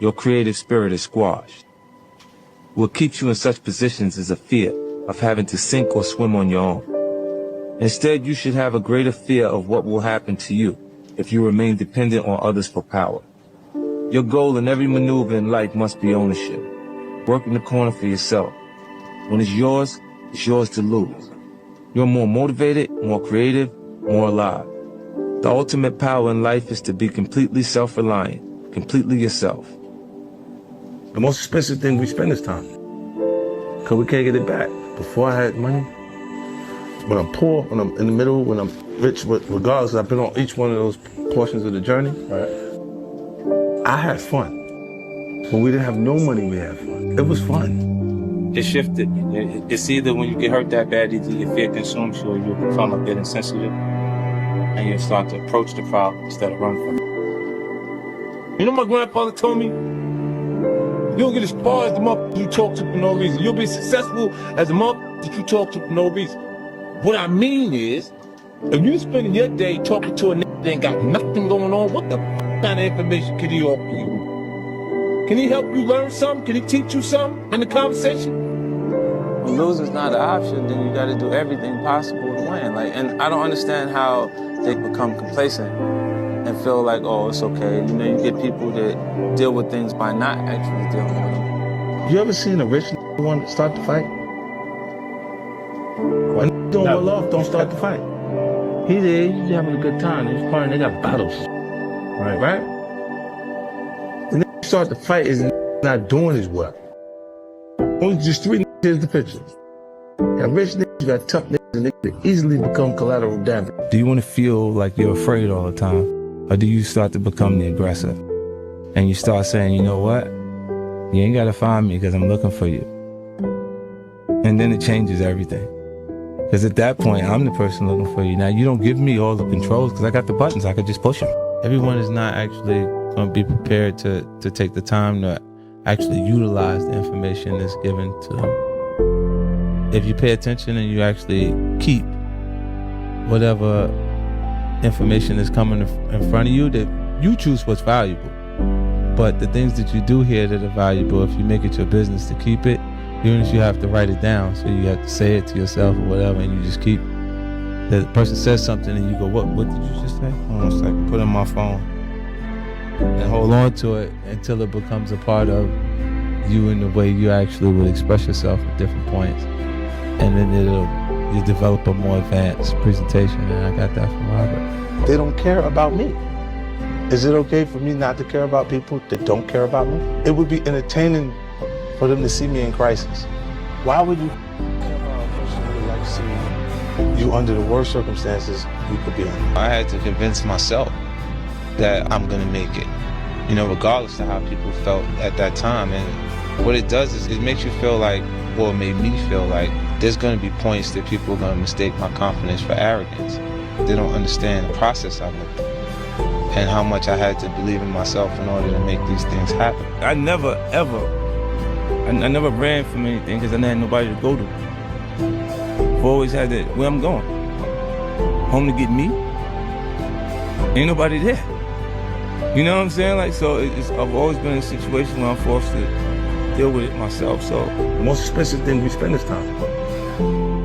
your creative spirit is squashed. What keeps you in such positions is a fear of having to sink or swim on your own. Instead, you should have a greater fear of what will happen to you if you remain dependent on others for power. Your goal in every maneuver in life must be ownership. Work in the corner for yourself. When it's yours to lose. You're more motivated, more creative, more alive. The ultimate power in life is to be completely self-reliant, completely yourself. The most expensive thing we spend is time. Because we can't get it back. Before I had money, when I'm poor, when I'm in the middle, when I'm rich, regardless, I've been on each one of those portions of the journey. Right. I had fun. When we didn't have no money, we had fun. It was fun. It shifted. It's either when you get hurt that bad, either your fear consumes you or you become a bit insensitive and you start to approach the problem instead of run from it. You know my grandfather told me? You don't get as far as the motherfuckers you talk to for no reason. You'll be successful as the motherfuckers that you talk to for no reason. What I mean is, if you spending your day talking to a nigga that ain't got nothing going on, what the kind of information can he offer you? Can he help you learn something? Can he teach you something in the conversation? When losing's not an option, then you gotta do everything possible to win. And I don't understand how they become complacent and feel like, oh, it's okay. You know, you get people that deal with things by not actually dealing with them. You ever seen a rich one start to fight? When don't well off, don't start to fight. He there, he's having a good time. He's partying, they got battles. Right? And then you start to fight, is not doing his work. Only just three here's the picture. Got rich niggas, you got tough niggas, and they can easily become collateral damage. Do you want to feel like you're afraid all the time? Or do you start to become the aggressor? And you start saying, you know what? You ain't got to find me because I'm looking for you. And then it changes everything. Because at that point, I'm the person looking for you. Now, you don't give me all the controls because I got the buttons. I could just push them. Everyone is not actually going to be prepared to take the time to actually utilize the information that's given to them. If you pay attention and you actually keep whatever information is coming in front of you, that you choose what's valuable. But the things that you do here that are valuable, if you make it your business to keep it, even if you have to write it down, so you have to say it to yourself or whatever, and you just keep, the person says something and you go, what did you just say? Hold on a second, put it on my phone. And hold on to it until it becomes a part of you in the way you actually would express yourself at different points. And then you develop a more advanced presentation, and I got that from Robert. They don't care about me. Is it okay for me not to care about people that don't care about me? It would be entertaining for them to see me in crisis. Why would you care about a person who would like to see you under the worst circumstances you could be in? I had to convince myself that I'm gonna make it, you know, regardless of how people felt at that time. And what it does is it makes you feel like, well, it made me feel like there's gonna be points that people are gonna mistake my confidence for arrogance. They don't understand the process I went through and how much I had to believe in myself in order to make these things happen. I never ran from anything because I didn't have nobody to go to. I've always had that, where I'm going. Home to get me? Ain't nobody there. You know what I'm saying? I've always been in a situation where I'm forced to deal with it myself, so. The most expensive thing we spend is time.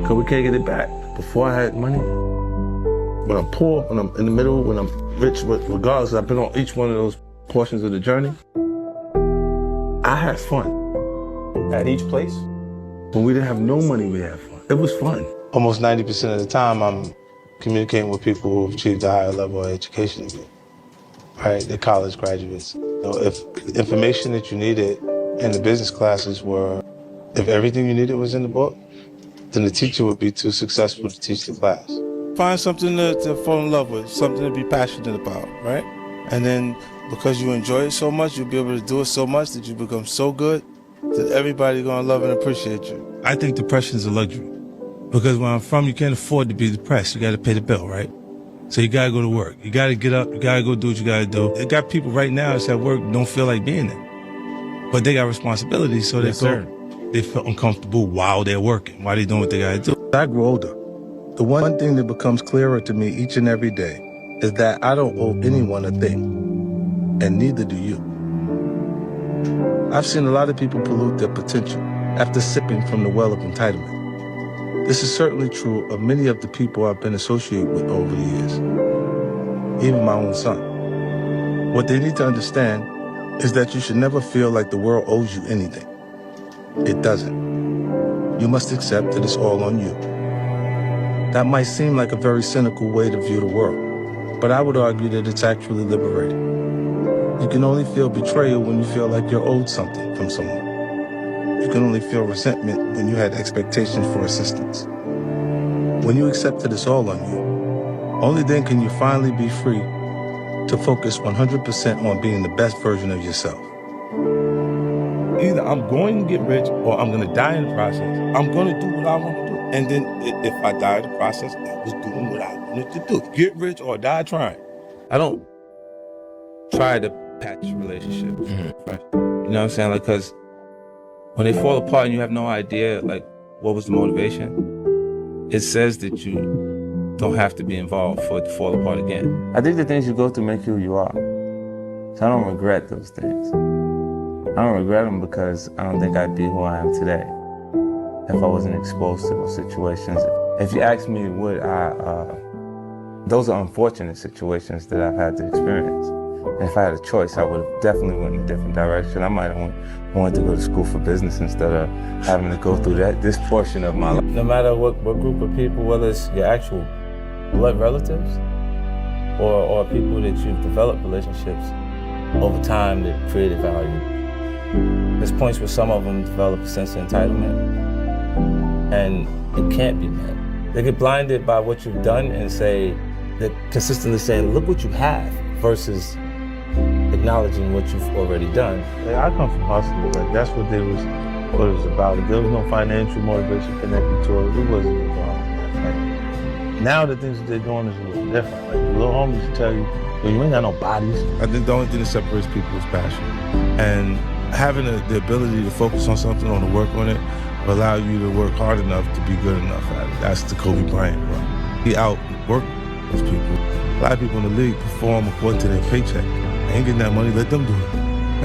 Because we can't get it back. Before I had money, when I'm poor, when I'm in the middle, when I'm rich, regardless, I've been on each one of those portions of the journey. I had fun. At each place? When we didn't have no money, we had fun. It was fun. Almost 90% of the time, I'm communicating with people who've achieved a higher level of education than me. Right? They're college graduates. If the information that you needed in the business classes were, if everything you needed was in the book, then the teacher would be too successful to teach the class. Find something to fall in love with, something to be passionate about, right? And then because you enjoy it so much, you'll be able to do it so much that you become so good that everybody's gonna love and appreciate you. I think depression is a luxury. Because where I'm from, you can't afford to be depressed. You gotta pay the bill, right? So you gotta go to work. You gotta get up, you gotta go do what you gotta do. It got people right now that's at work don't feel like being there. But they got responsibilities, so they feel uncomfortable while they're working, while they're doing what they gotta do. As I grow older, the one thing that becomes clearer to me each and every day is that I don't owe anyone a thing, and neither do you. I've seen a lot of people pollute their potential after sipping from the well of entitlement. This is certainly true of many of the people I've been associated with over the years, even my own son. What they need to understand is that you should never feel like the world owes you anything. It doesn't. You must accept that it's all on you. That might seem like a very cynical way to view the world, but I would argue that it's actually liberating. You can only feel betrayal when you feel like you're owed something from someone. You can only feel resentment when you had expectations for assistance. When you accept that it's all on you, only then can you finally be free to focus 100% on being the best version of yourself. Either I'm going to get rich or I'm going to die in the process. I'm going to do what I want to do. And then if I die in the process, I was doing what I wanted to do. Get rich or die trying. I don't try to patch relationships. Right? You know what I'm saying? Like, because when they fall apart and you have no idea, like, what was the motivation, it says that you don't have to be involved for it to fall apart again. I think the things you go through make you who you are. So I don't regret those things. I don't regret them because I don't think I'd be who I am today if I wasn't exposed to those situations. If you ask me, would I, those are unfortunate situations that I've had to experience. And if I had a choice, I would have definitely went in a different direction. I might have wanted to go to school for business instead of having to go through this portion of my life. No matter what group of people, whether it's your actual blood relatives or people that you've developed relationships over time that created value. There's points where some of them develop a sense of entitlement, and it can't be met. They get blinded by what you've done and they're consistently saying, look what you have, versus acknowledging what you've already done. Like, I come from hustling. Like, that's what it was about. If there was no financial motivation connected to it wasn't involved. Like, now the things that they're doing is a little different. Like, the little homies tell you, you ain't got no bodies. I think the only thing that separates people is passion. And having the ability to focus on something, or to work on it, will allow you to work hard enough to be good enough at it. That's the Kobe Bryant run. He outworked those people. A lot of people in the league perform according to their paycheck. They ain't getting that money, let them do it.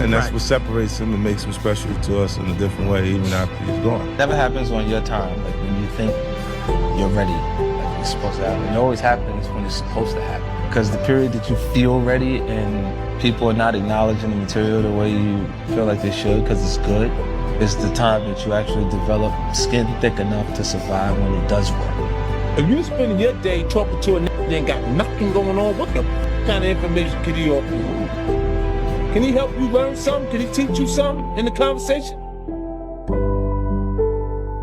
And that's what separates him and makes him special to us in a different way, even after he's gone. Never happens on your time, like when you think you're ready, like it's supposed to happen. It always happens when it's supposed to happen. Because the period that you feel ready and people are not acknowledging the material the way you feel like they should because it's good, it's the time that you actually develop skin thick enough to survive when it does work. If you're spending your day talking to a nigga that ain't got nothing going on, what the kind of information can he offer you? Can he help you learn something? Can he teach you something in the conversation?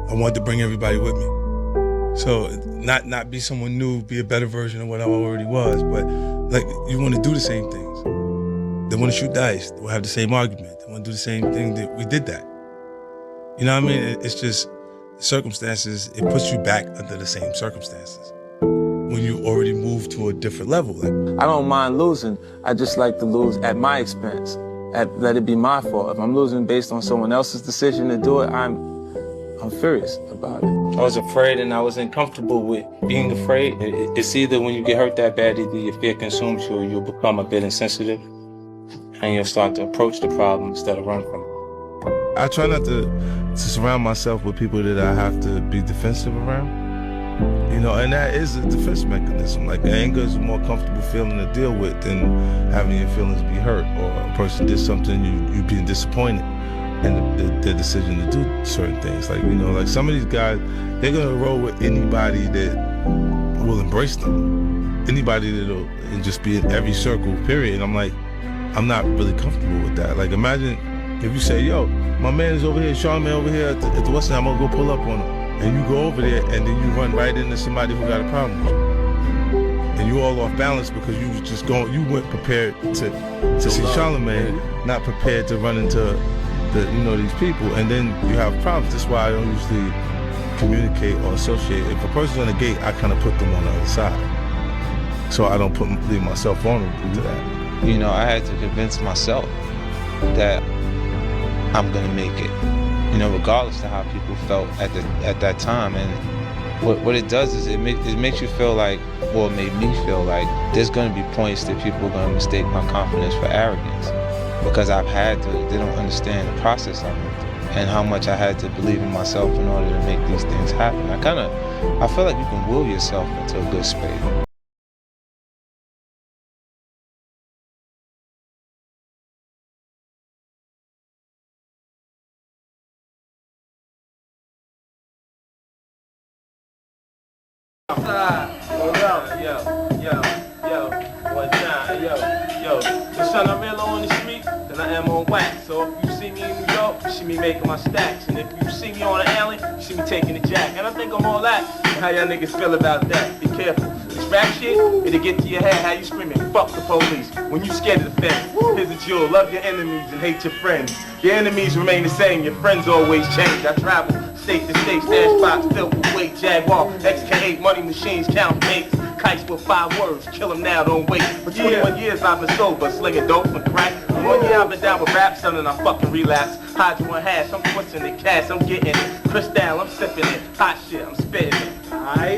I wanted to bring everybody with me. So not be someone new, be a better version of what I already was, but like, you want to do the same things. They want to shoot dice, they want to have the same argument, they want to do the same thing that we did that. You know what I mean? It's just circumstances, it puts you back under the same circumstances when you already moved to a different level. Like, I don't mind losing. I just like to lose at my expense. Let it be my fault. If I'm losing based on someone else's decision to do it, I'm furious about it. I was afraid and I was uncomfortable with being afraid. It's either when you get hurt that bad, either your fear consumes you or you'll become a bit insensitive and you'll start to approach the problem instead of run from it. I try not to surround myself with people that I have to be defensive around. You know, and that is a defense mechanism. Like, anger is a more comfortable feeling to deal with than having your feelings be hurt, or a person did something, you being disappointed in their decision to do certain things. Like, you know, like some of these guys, they're gonna roll with anybody that will embrace them. Anybody that'll and just be in every circle, period. And I'm like, I'm not really comfortable with that. Like, imagine if you say, yo, my man is over here, Charlamagne over here at the West End, I'm gonna go pull up on him. And you go over there and then you run right into somebody who got a problem with you. And you all off balance because you was just going, you went prepared to see Charlamagne, not prepared to run into these people. And then you have problems. That's why I don't usually communicate or associate. If a person's on the gate, I kind of put them on the other side. So I don't leave myself vulnerable to that. You know, I had to convince myself that I'm gonna make it. You know, regardless of how people felt at that time. And what it does is it makes you feel like, well, it made me feel like there's gonna be points that people are gonna mistake my confidence for arrogance. because I've had to. They don't understand the process I went through and how much I had to believe in myself in order to make these things happen. I feel like you can will yourself into a good space. Son, I'm realer on the street than I am on wax. So if you see me in New York, you see me making my stacks. And if you see me on the alley, you see me taking the jack. And I think I'm all that. And how y'all niggas feel about that? Be careful. This rap shit, it'll get to your head how you screaming, fuck the police. When you scared of the feds, here's a jewel, love your enemies and hate your friends. Your enemies remain the same, your friends always change. I travel state to state, stash spots filled with weight, Jaguar, XK8, money machines, count cakes. Kites with 5 words, kill them now, don't wait. For 21 years I've been sober, slinging dope and crack. For 1 year I've been down with rap, son, and I fucking relapse. Hydro and hash, I'm twisting the cash, I'm getting it. Crystal, I'm sipping it. Hot shit, I'm spitting it. Alright?